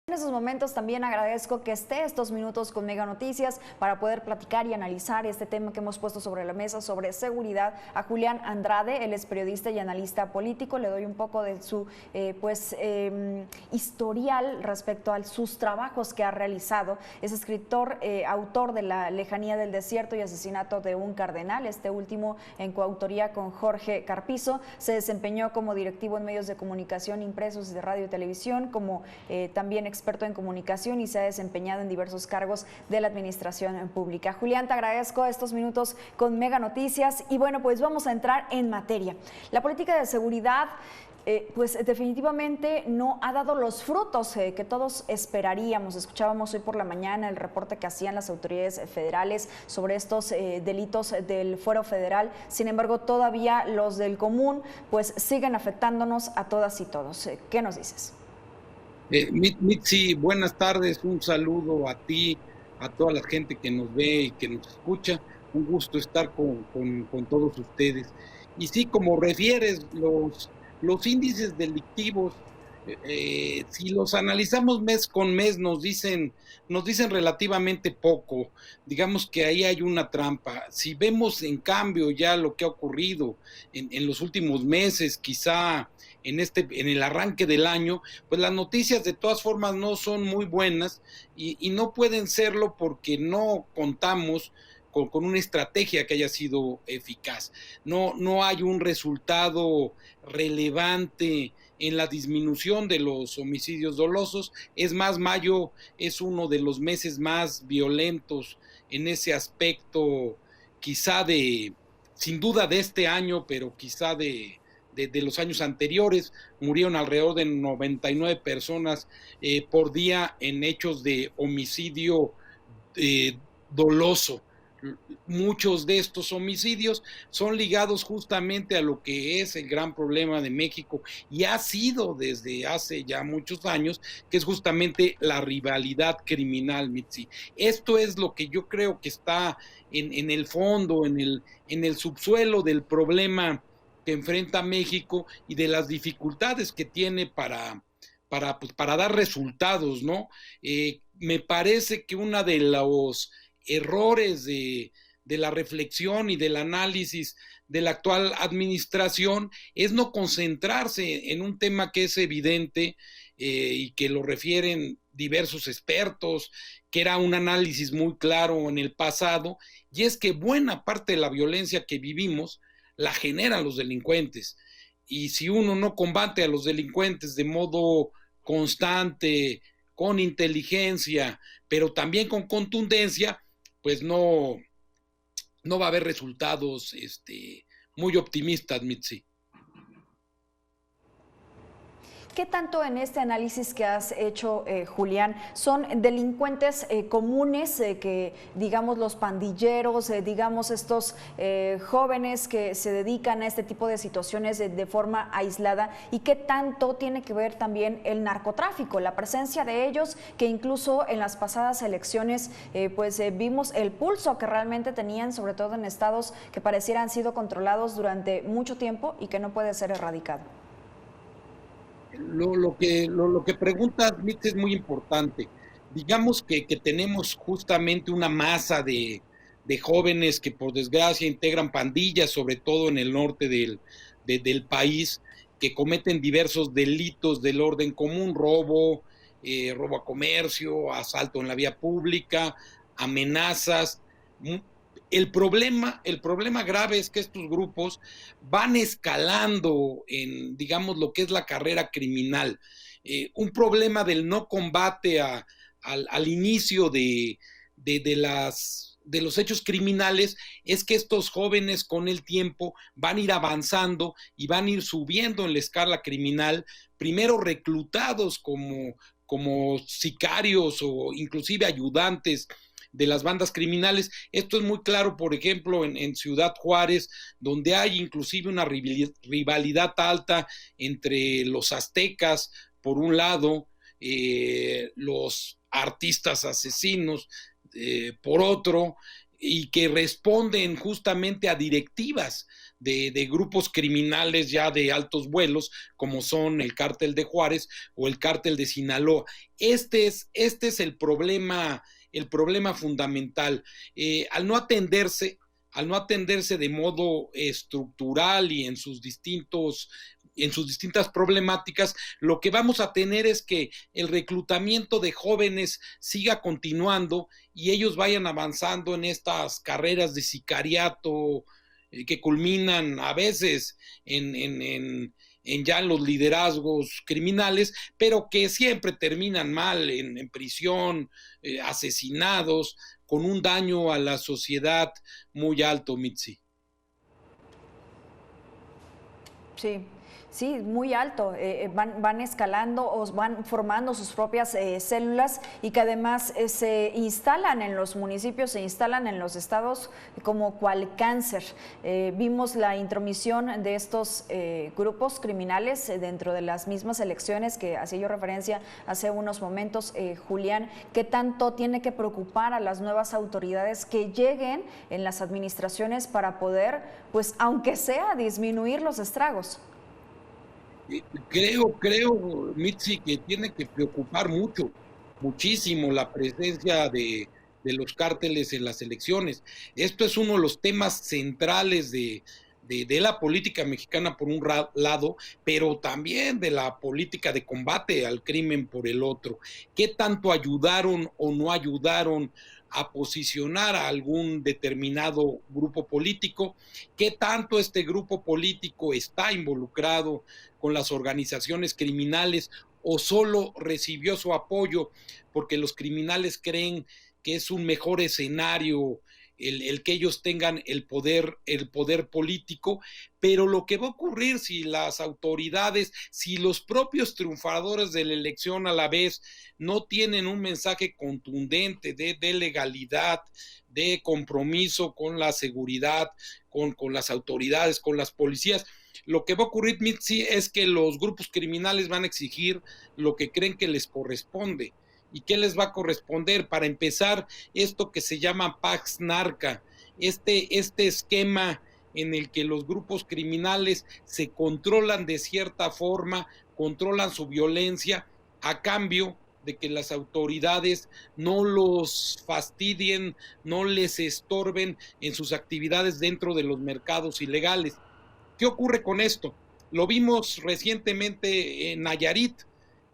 En esos momentos también agradezco que esté estos minutos con Mega Noticias para poder platicar y analizar este tema que hemos puesto sobre la mesa sobre seguridad a Julián Andrade. Él es periodista y analista político. Le doy un poco de su historial respecto a sus trabajos que ha realizado. Es escritor, autor de La lejanía del desierto y asesinato de un cardenal, este último en coautoría con Jorge Carpizo. Se desempeñó como directivo en medios de comunicación impresos de radio y televisión, como también experto en comunicación, y se ha desempeñado en diversos cargos de la administración pública. Julián, te agradezco estos minutos con Mega Noticias y bueno, pues vamos a entrar en materia. La política de seguridad pues definitivamente no ha dado los frutos que todos esperaríamos. Escuchábamos hoy por la mañana el reporte que hacían las autoridades federales sobre estos delitos del fuero federal. Sin embargo, todavía los del común pues siguen afectándonos a todas y todos. ¿Qué nos dices? Mitzi, buenas tardes, un saludo a ti, a toda la gente que nos ve y que nos escucha. Un gusto estar con todos ustedes. Y sí, como refieres, los índices delictivos, si los analizamos mes con mes, nos dicen relativamente poco. Digamos que ahí hay una trampa. Si vemos en cambio ya lo que ha ocurrido en los últimos meses, quizá en el arranque del año, pues las noticias de todas formas no son muy buenas y no pueden serlo porque no contamos con una estrategia que haya sido eficaz. No hay un resultado relevante en la disminución de los homicidios dolosos. Es más, mayo es uno de los meses más violentos en ese aspecto, quizá sin duda de este año, pero quizá de los años anteriores. Murieron alrededor de 99 personas por día en hechos de homicidio doloso. Muchos de estos homicidios son ligados justamente a lo que es el gran problema de México y ha sido desde hace ya muchos años, que es justamente la rivalidad criminal, Mitzi. Esto es lo que yo creo que está en el fondo, en el subsuelo del problema que enfrenta México y de las dificultades que tiene para dar resultados, ¿no? Me parece que una de los errores de la reflexión y del análisis de la actual administración es no concentrarse en un tema que es evidente y que lo refieren diversos expertos, que era un análisis muy claro en el pasado, y es que buena parte de la violencia que vivimos la generan los delincuentes. Y si uno no combate a los delincuentes de modo constante, con inteligencia, pero también con contundencia, pues no va a haber resultados muy optimistas, Mitzi. ¿Qué tanto en este análisis que has hecho, Julián, son delincuentes comunes que, digamos, los pandilleros, digamos, estos jóvenes que se dedican a este tipo de situaciones de forma aislada? ¿Y qué tanto tiene que ver también el narcotráfico, la presencia de ellos, que incluso en las pasadas elecciones vimos el pulso que realmente tenían, sobre todo en estados que parecieran han sido controlados durante mucho tiempo y que no puede ser erradicado? Lo que preguntas, Mitch, es muy importante. Digamos que tenemos justamente una masa de jóvenes que por desgracia integran pandillas, sobre todo en el norte del país, que cometen diversos delitos del orden común: robo a comercio, asalto en la vía pública, amenazas. El problema grave es que estos grupos van escalando en, digamos, lo que es la carrera criminal. Un problema del no combate al inicio de los hechos criminales es que estos jóvenes con el tiempo van a ir avanzando y van a ir subiendo en la escala criminal, primero reclutados como sicarios o inclusive ayudantes de las bandas criminales. Esto es muy claro, por ejemplo, en Ciudad Juárez, donde hay inclusive una rivalidad alta entre los aztecas, por un lado, los artistas asesinos, por otro, y que responden justamente a directivas de grupos criminales ya de altos vuelos, como son el Cártel de Juárez o el Cártel de Sinaloa. Este es el problema fundamental. Al no atenderse de modo estructural y en sus distintas problemáticas, lo que vamos a tener es que el reclutamiento de jóvenes siga continuando y ellos vayan avanzando en estas carreras de sicariato que culminan a veces en ya en los liderazgos criminales, pero que siempre terminan mal, en prisión, asesinados, con un daño a la sociedad muy alto, Mitzi. Sí, sí, muy alto. Van escalando o van formando sus propias células y que además se instalan en los municipios, se instalan en los estados como cual cáncer. Vimos la intromisión de estos grupos criminales dentro de las mismas elecciones que hacía yo referencia hace unos momentos, Julián. ¿Qué tanto tiene que preocupar a las nuevas autoridades que lleguen en las administraciones para poder, pues aunque sea, disminuir los estragos? Creo, Mitzi, que tiene que preocupar muchísimo la presencia de los cárteles en las elecciones. Esto es uno de los temas centrales de la política mexicana por un lado, pero también de la política de combate al crimen por el otro. ¿Qué tanto ayudaron o no ayudaron a posicionar a algún determinado grupo político? ¿Qué tanto este grupo político está involucrado con las organizaciones criminales o solo recibió su apoyo porque los criminales creen que es un mejor escenario el que ellos tengan el poder político? Pero lo que va a ocurrir si las autoridades, si los propios triunfadores de la elección a la vez no tienen un mensaje contundente de legalidad, de compromiso con la seguridad, con las autoridades, con las policías, lo que va a ocurrir, Mitzi, es que los grupos criminales van a exigir lo que creen que les corresponde. ¿Y qué les va a corresponder? Para empezar, esto que se llama Pax Narca, este esquema en el que los grupos criminales se controlan de cierta forma, controlan su violencia a cambio de que las autoridades no los fastidien, no les estorben en sus actividades dentro de los mercados ilegales. ¿Qué ocurre con esto? Lo vimos recientemente en Nayarit.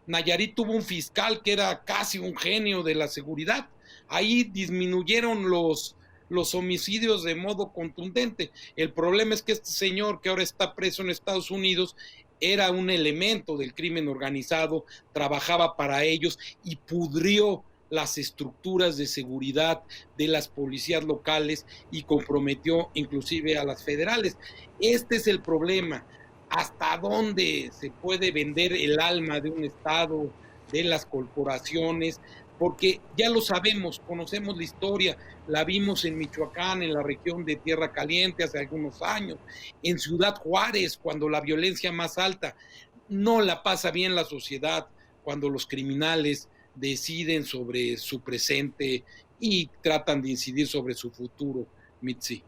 Nayarit tuvo un fiscal que era casi un genio de la seguridad. Ahí disminuyeron los homicidios de modo contundente. El problema es que este señor que ahora está preso en Estados Unidos era un elemento del crimen organizado, trabajaba para ellos y pudrió las estructuras de seguridad de las policías locales y comprometió inclusive a las federales. Este es el problema. ¿Hasta dónde se puede vender el alma de un Estado, de las corporaciones? Porque ya lo sabemos, conocemos la historia, la vimos en Michoacán, en la región de Tierra Caliente hace algunos años, en Ciudad Juárez, cuando la violencia más alta. No la pasa bien la sociedad cuando los criminales deciden sobre su presente y tratan de incidir sobre su futuro, Mitzi.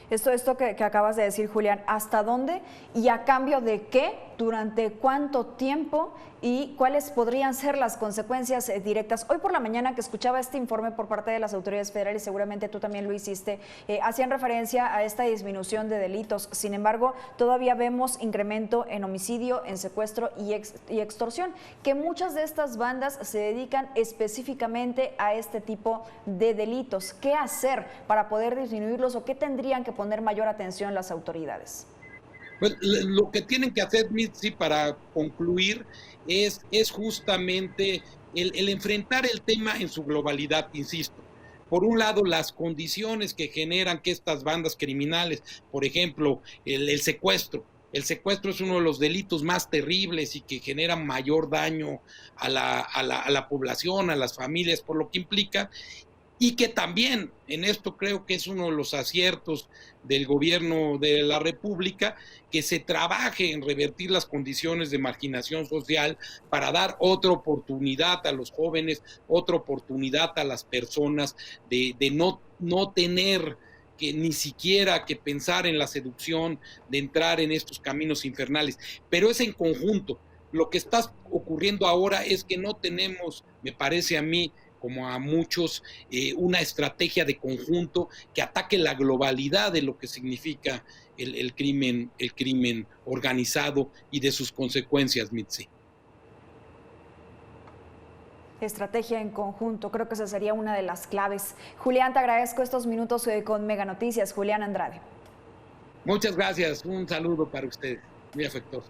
Esto que acabas de decir, Julián, ¿hasta dónde y a cambio de qué, durante cuánto tiempo y cuáles podrían ser las consecuencias directas? Hoy por la mañana que escuchaba este informe por parte de las autoridades federales, seguramente tú también lo hiciste, hacían referencia a esta disminución de delitos. Sin embargo, todavía vemos incremento en homicidio, en secuestro y extorsión, que muchas de estas bandas se dedican específicamente a este tipo de delitos. ¿Qué hacer para poder disminuirlos o qué tendrían que poner mayor atención las autoridades? Pues lo que tienen que hacer, Mitzi, para concluir, es justamente el enfrentar el tema en su globalidad, insisto. Por un lado, las condiciones que generan que estas bandas criminales, por ejemplo, el secuestro. El secuestro es uno de los delitos más terribles y que genera mayor daño a la población, a las familias, por lo que implica. Y que también en esto creo que es uno de los aciertos del gobierno de la República, que se trabaje en revertir las condiciones de marginación social para dar otra oportunidad a los jóvenes, otra oportunidad a las personas de no tener que ni siquiera que pensar en la seducción de entrar en estos caminos infernales, pero es en conjunto. Lo que está ocurriendo ahora es que no tenemos, me parece a mí, como a muchos, una estrategia de conjunto que ataque la globalidad de lo que significa el crimen organizado y de sus consecuencias, Mitzi. Estrategia en conjunto, creo que esa sería una de las claves. Julián, te agradezco estos minutos con Mega Noticias. Julián Andrade. Muchas gracias, un saludo para ustedes, muy afectuoso.